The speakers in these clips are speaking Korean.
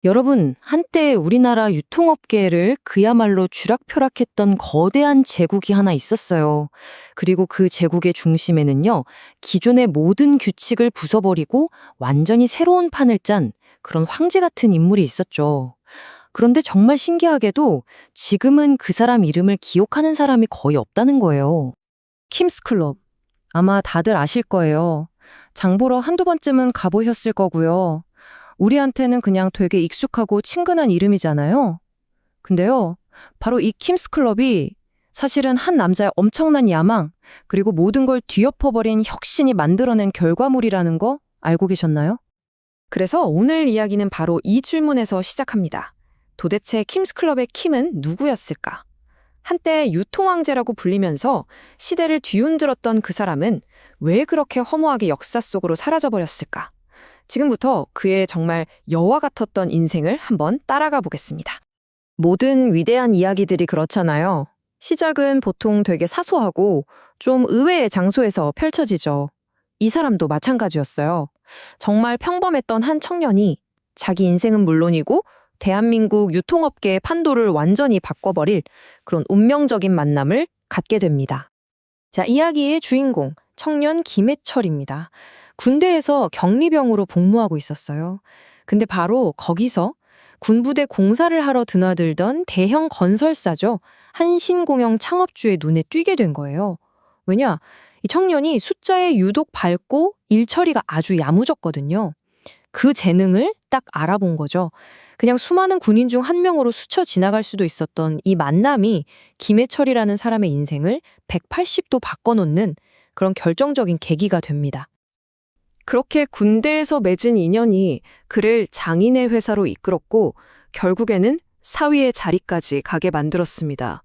여러분, 한때 우리나라 유통업계를 그야말로 쥐락펴락했던 거대한 제국이 하나 있었어요. 그리고 그 제국의 중심에는요, 기존의 모든 규칙을 부숴버리고 완전히 새로운 판을 짠 그런 황제 같은 인물이 있었죠. 그런데 정말 신기하게도 지금은 그 사람 이름을 기억하는 사람이 거의 없다는 거예요. 킴스클럽. 아마 다들 아실 거예요. 장 보러 한두 번쯤은 가보셨을 거고요. 우리한테는 그냥 되게 익숙하고 친근한 이름이잖아요. 근데요, 바로 이 킴스클럽이 사실은 한 남자의 엄청난 야망, 그리고 모든 걸 뒤엎어버린 혁신이 만들어낸 결과물이라는 거 알고 계셨나요? 그래서 오늘 이야기는 바로 이 질문에서 시작합니다. 도대체 킴스클럽의 킴은 누구였을까? 한때 유통왕제라고 불리면서 시대를 뒤흔들었던 그 사람은 왜 그렇게 허무하게 역사 속으로 사라져버렸을까? 지금부터 그의 정말 여와 같았던 인생을 한번 따라가 보겠습니다. 모든 위대한 이야기들이 그렇잖아요. 시작은 보통 되게 사소하고 좀 의외의 장소에서 펼쳐지죠. 이 사람도 마찬가지였어요. 정말 평범했던 한 청년이 자기 인생은 물론이고 대한민국 유통업계의 판도를 완전히 바꿔버릴 그런 운명적인 만남을 갖게 됩니다. 자, 이야기의 주인공, 청년 김해철입니다. 군대에서 격리병으로 복무하고 있었어요. 근데 바로 거기서 군부대 공사를 하러 드나들던 대형 건설사죠. 한신공영 창업주의 눈에 띄게 된 거예요. 왜냐? 이 청년이 숫자에 유독 밝고 일처리가 아주 야무졌거든요. 그 재능을 딱 알아본 거죠. 그냥 수많은 군인 중 한 명으로 스쳐 지나갈 수도 있었던 이 만남이 김해철이라는 사람의 인생을 180도 바꿔놓는 그런 결정적인 계기가 됩니다. 그렇게 군대에서 맺은 인연이 그를 장인의 회사로 이끌었고 결국에는 사위의 자리까지 가게 만들었습니다.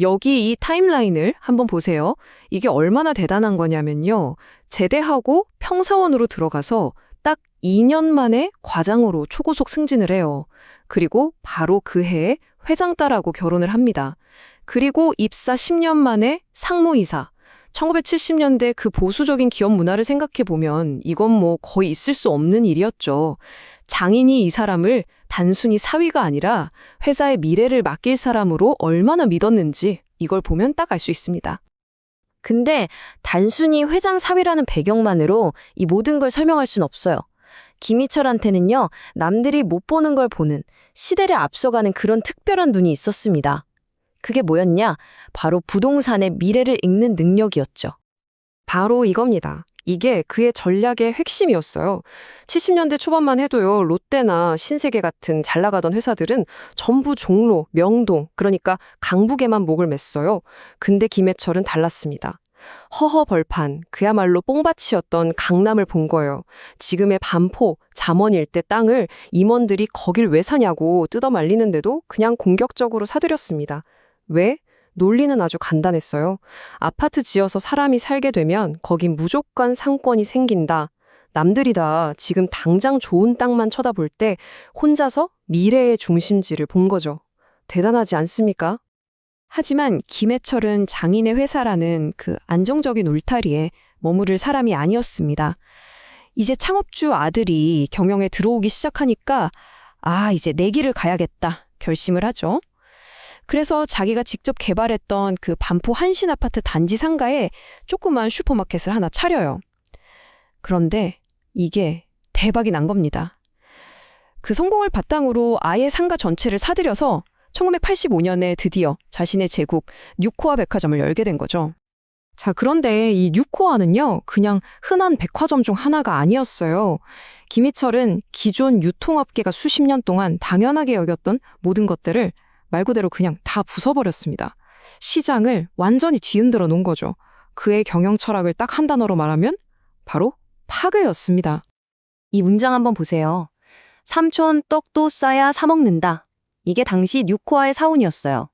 여기 이 타임라인을 한번 보세요. 이게 얼마나 대단한 거냐면요. 제대하고 평사원으로 들어가서 딱 2년 만에 과장으로 초고속 승진을 해요. 그리고 바로 그 해에 회장 딸하고 결혼을 합니다. 그리고 입사 10년 만에 상무이사. 1970년대 그 보수적인 기업 문화를 생각해 보면 이건 뭐 거의 있을 수 없는 일이었죠. 장인이 이 사람을 단순히 사위가 아니라 회사의 미래를 맡길 사람으로 얼마나 믿었는지 이걸 보면 딱 알 수 있습니다. 근데 단순히 회장 사위라는 배경만으로 이 모든 걸 설명할 순 없어요. 김희철한테는요, 남들이 못 보는 걸 보는, 시대를 앞서가는 그런 특별한 눈이 있었습니다. 그게 뭐였냐? 바로 부동산의 미래를 읽는 능력이었죠. 바로 이겁니다. 이게 그의 전략의 핵심이었어요. 70년대 초반만 해도요, 롯데나 신세계 같은 잘 나가던 회사들은 전부 종로, 명동, 그러니까 강북에만 목을 맸어요. 근데 김해철은 달랐습니다. 허허벌판, 그야말로 뽕밭이었던 강남을 본 거예요. 지금의 반포, 잠원 일대 땅을 임원들이 거길 왜 사냐고 뜯어말리는데도 그냥 공격적으로 사들였습니다. 왜? 논리는 아주 간단했어요. 아파트 지어서 사람이 살게 되면 거긴 무조건 상권이 생긴다. 남들이 다 지금 당장 좋은 땅만 쳐다볼 때 혼자서 미래의 중심지를 본 거죠. 대단하지 않습니까? 하지만 김해철은 장인의 회사라는 그 안정적인 울타리에 머무를 사람이 아니었습니다. 이제 창업주 아들이 경영에 들어오기 시작하니까 이제 내 길을 가야겠다 결심을 하죠. 그래서 자기가 직접 개발했던 그 반포 한신 아파트 단지 상가에 조그만 슈퍼마켓을 하나 차려요. 그런데 이게 대박이 난 겁니다. 그 성공을 바탕으로 아예 상가 전체를 사들여서 1985년에 드디어 자신의 제국 뉴코아 백화점을 열게 된 거죠. 자, 그런데 이 뉴코아는요, 그냥 흔한 백화점 중 하나가 아니었어요. 김희철은 기존 유통업계가 수십 년 동안 당연하게 여겼던 모든 것들을 말 그대로 그냥 다 부숴버렸습니다. 시장을 완전히 뒤흔들어 놓은 거죠. 그의 경영 철학을 딱 한 단어로 말하면 바로 파괴였습니다. 이 문장 한번 보세요. 삼촌 떡도 싸야 사 먹는다. 이게 당시 뉴코아의 사운이었어요.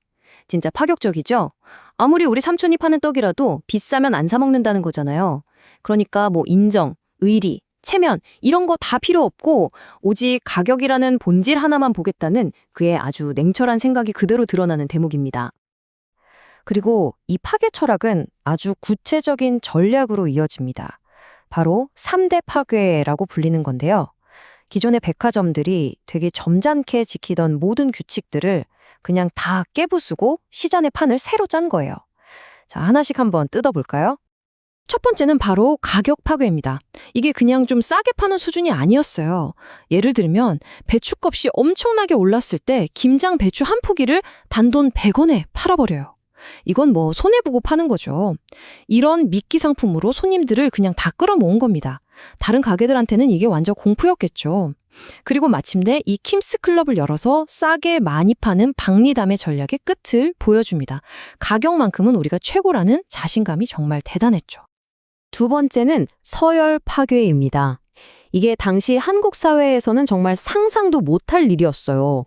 진짜 파격적이죠? 아무리 우리 삼촌이 파는 떡이라도 비싸면 안 사 먹는다는 거잖아요. 그러니까 뭐 인정, 의리, 체면 이런 거 다 필요 없고 오직 가격이라는 본질 하나만 보겠다는 그의 아주 냉철한 생각이 그대로 드러나는 대목입니다. 그리고 이 파괴 철학은 아주 구체적인 전략으로 이어집니다. 바로 3대 파괴라고 불리는 건데요. 기존의 백화점들이 되게 점잖게 지키던 모든 규칙들을 그냥 다 깨부수고 시장의 판을 새로 짠 거예요. 자, 하나씩 한번 뜯어볼까요? 첫 번째는 바로 가격 파괴입니다. 이게 그냥 좀 싸게 파는 수준이 아니었어요. 예를 들면 배추값이 엄청나게 올랐을 때 김장 배추 한 포기를 단돈 100원에 팔아버려요. 이건 뭐 손해보고 파는 거죠. 이런 미끼 상품으로 손님들을 그냥 다 끌어모은 겁니다. 다른 가게들한테는 이게 완전 공포였겠죠. 그리고 마침내 이 킴스 클럽을 열어서 싸게 많이 파는 박리담의 전략의 끝을 보여줍니다. 가격만큼은 우리가 최고라는 자신감이 정말 대단했죠. 두 번째는 서열 파괴입니다. 이게 당시 한국 사회에서는 정말 상상도 못할 일이었어요.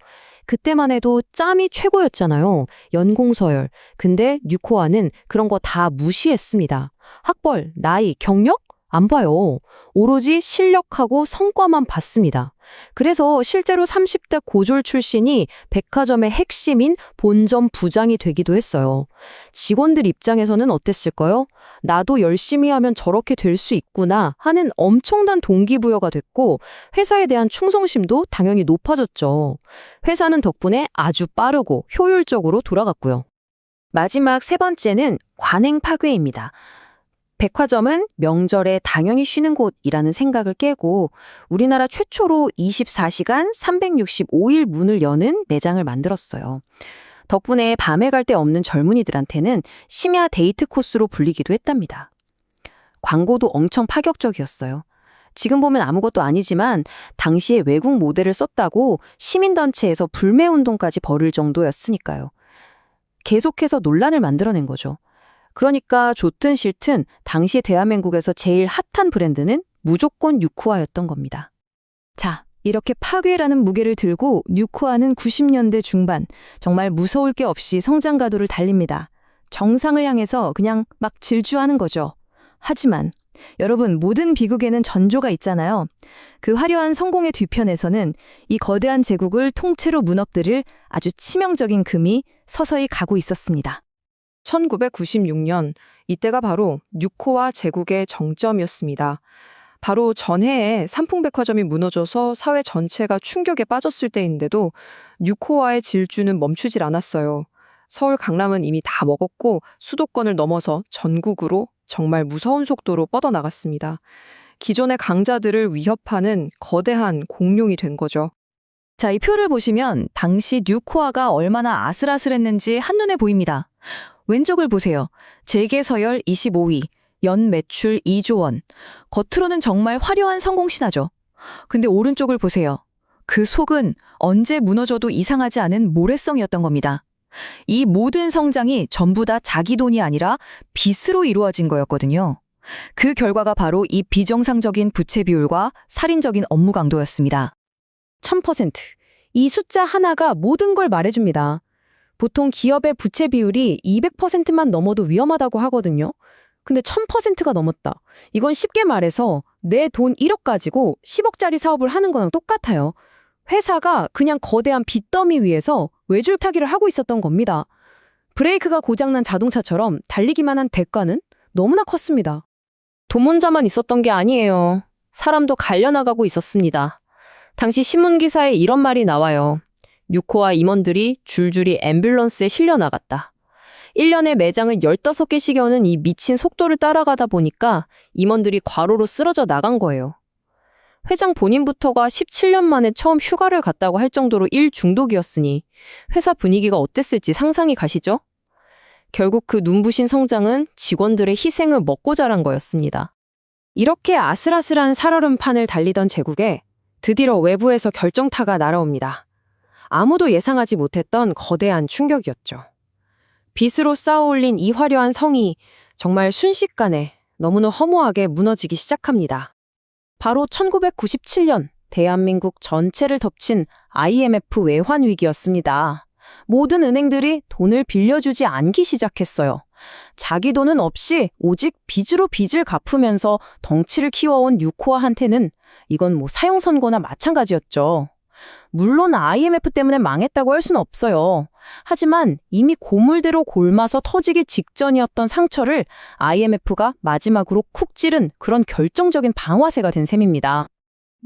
그때만 해도 짬이 최고였잖아요. 연공서열. 근데 뉴코아는 그런 거 다 무시했습니다. 학벌, 나이, 경력? 안 봐요. 오로지 실력하고 성과만 봤습니다. 그래서 실제로 30대 고졸 출신이 백화점의 핵심인 본점 부장이 되기도 했어요. 직원들 입장에서는 어땠을까요? 나도 열심히 하면 저렇게 될 수 있구나 하는 엄청난 동기부여가 됐고 회사에 대한 충성심도 당연히 높아졌죠. 회사는 덕분에 아주 빠르고 효율적으로 돌아갔고요. 마지막 세 번째는 관행 파괴입니다. 백화점은 명절에 당연히 쉬는 곳이라는 생각을 깨고 우리나라 최초로 24시간 365일 문을 여는 매장을 만들었어요. 덕분에 밤에 갈 데 없는 젊은이들한테는 심야 데이트 코스로 불리기도 했답니다. 광고도 엄청 파격적이었어요. 지금 보면 아무것도 아니지만 당시에 외국 모델을 썼다고 시민단체에서 불매운동까지 벌일 정도였으니까요. 계속해서 논란을 만들어낸 거죠. 그러니까 좋든 싫든 당시 대한민국에서 제일 핫한 브랜드는 무조건 뉴코아였던 겁니다. 자, 이렇게 파괴라는 무게를 들고 뉴코아는 90년대 중반 정말 무서울 게 없이 성장 가도를 달립니다. 정상을 향해서 그냥 막 질주하는 거죠. 하지만 여러분, 모든 비극에는 전조가 있잖아요. 그 화려한 성공의 뒤편에서는 이 거대한 제국을 통째로 무너뜨릴 아주 치명적인 금이 서서히 가고 있었습니다. 1996년, 이때가 바로 뉴코아 제국의 정점이었습니다. 바로 전해에 삼풍백화점이 무너져서 사회 전체가 충격에 빠졌을 때인데도 뉴코아의 질주는 멈추질 않았어요. 서울 강남은 이미 다 먹었고 수도권을 넘어서 전국으로 정말 무서운 속도로 뻗어나갔습니다. 기존의 강자들을 위협하는 거대한 공룡이 된 거죠. 자, 이 표를 보시면 당시 뉴코아가 얼마나 아슬아슬했는지 한눈에 보입니다. 왼쪽을 보세요. 재계 서열 25위, 연 매출 2조 원. 겉으로는 정말 화려한 성공 신화죠. 근데 오른쪽을 보세요. 그 속은 언제 무너져도 이상하지 않은 모래성이었던 겁니다. 이 모든 성장이 전부 다 자기 돈이 아니라 빚으로 이루어진 거였거든요. 그 결과가 바로 이 비정상적인 부채 비율과 살인적인 업무 강도였습니다. 1000%. 이 숫자 하나가 모든 걸 말해줍니다. 보통 기업의 부채 비율이 200%만 넘어도 위험하다고 하거든요. 근데 1000%가 넘었다. 이건 쉽게 말해서 내 돈 1억 가지고 10억짜리 사업을 하는 거랑 똑같아요. 회사가 그냥 거대한 빚더미 위에서 외줄타기를 하고 있었던 겁니다. 브레이크가 고장난 자동차처럼 달리기만 한 대가는 너무나 컸습니다. 돈 혼자만 있었던 게 아니에요. 사람도 갈려나가고 있었습니다. 당시 신문기사에 이런 말이 나와요. 뉴코아 임원들이 줄줄이 앰뷸런스에 실려나갔다. 1년에 매장을 15개씩 여는 이 미친 속도를 따라가다 보니까 임원들이 과로로 쓰러져 나간 거예요. 회장 본인부터가 17년 만에 처음 휴가를 갔다고 할 정도로 일 중독이었으니 회사 분위기가 어땠을지 상상이 가시죠? 결국 그 눈부신 성장은 직원들의 희생을 먹고 자란 거였습니다. 이렇게 아슬아슬한 살얼음판을 달리던 제국에 드디어 외부에서 결정타가 날아옵니다. 아무도 예상하지 못했던 거대한 충격이었죠. 빚으로 쌓아올린 이 화려한 성이 정말 순식간에 너무나 허무하게 무너지기 시작합니다. 바로 1997년 대한민국 전체를 덮친 IMF 외환 위기였습니다. 모든 은행들이 돈을 빌려주지 않기 시작했어요. 자기 돈은 없이 오직 빚으로 빚을 갚으면서 덩치를 키워온 뉴코아한테는 이건 뭐 사형선고나 마찬가지였죠. 물론 IMF 때문에 망했다고 할 수는 없어요. 하지만 이미 고물대로 골마서 터지기 직전이었던 상처를 IMF가 마지막으로 쿡 찌른 그런 결정적인 방아쇠가 된 셈입니다.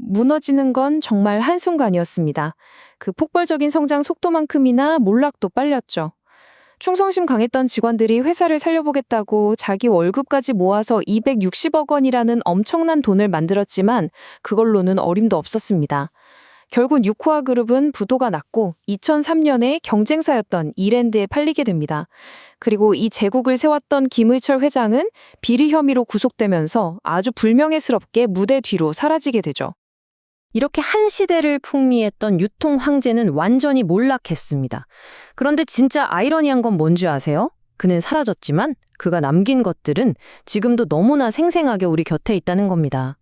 무너지는 건 정말 한순간이었습니다. 그 폭발적인 성장 속도만큼이나 몰락도 빨렸죠. 충성심 강했던 직원들이 회사를 살려보겠다고 자기 월급까지 모아서 260억 원이라는 엄청난 돈을 만들었지만 그걸로는 어림도 없었습니다. 결국 유코아 그룹은 부도가 났고 2003년에 경쟁사였던 이랜드에 팔리게 됩니다. 그리고 이 제국을 세웠던 김의철 회장은 비리 혐의로 구속되면서 아주 불명예스럽게 무대 뒤로 사라지게 되죠. 이렇게 한 시대를 풍미했던 유통 황제는 완전히 몰락했습니다. 그런데 진짜 아이러니한 건 뭔지 아세요? 그는 사라졌지만 그가 남긴 것들은 지금도 너무나 생생하게 우리 곁에 있다는 겁니다.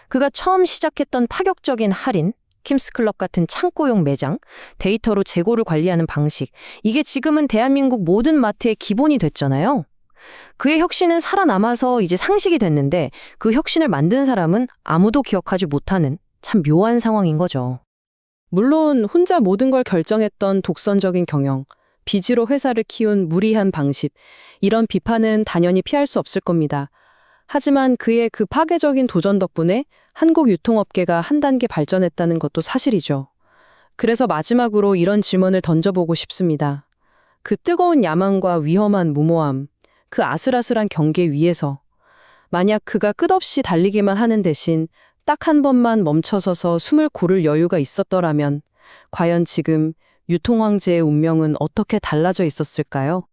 그가 처음 시작했던 파격적인 할인, 킴스클럽 같은 창고용 매장, 데이터로 재고를 관리하는 방식, 이게 지금은 대한민국 모든 마트의 기본이 됐잖아요. 그의 혁신은 살아남아서 이제 상식이 됐는데 그 혁신을 만든 사람은 아무도 기억하지 못하는 참 묘한 상황인 거죠. 물론 혼자 모든 걸 결정했던 독선적인 경영, 빚으로 회사를 키운 무리한 방식, 이런 비판은 당연히 피할 수 없을 겁니다. 하지만 그의 그 파괴적인 도전 덕분에 한국 유통업계가 한 단계 발전했다는 것도 사실이죠. 그래서 마지막으로 이런 질문을 던져보고 싶습니다. 그 뜨거운 야망과 위험한 무모함, 그 아슬아슬한 경계 위에서 만약 그가 끝없이 달리기만 하는 대신 딱 한 번만 멈춰서서 숨을 고를 여유가 있었더라면 과연 지금 유통황제의 운명은 어떻게 달라져 있었을까요?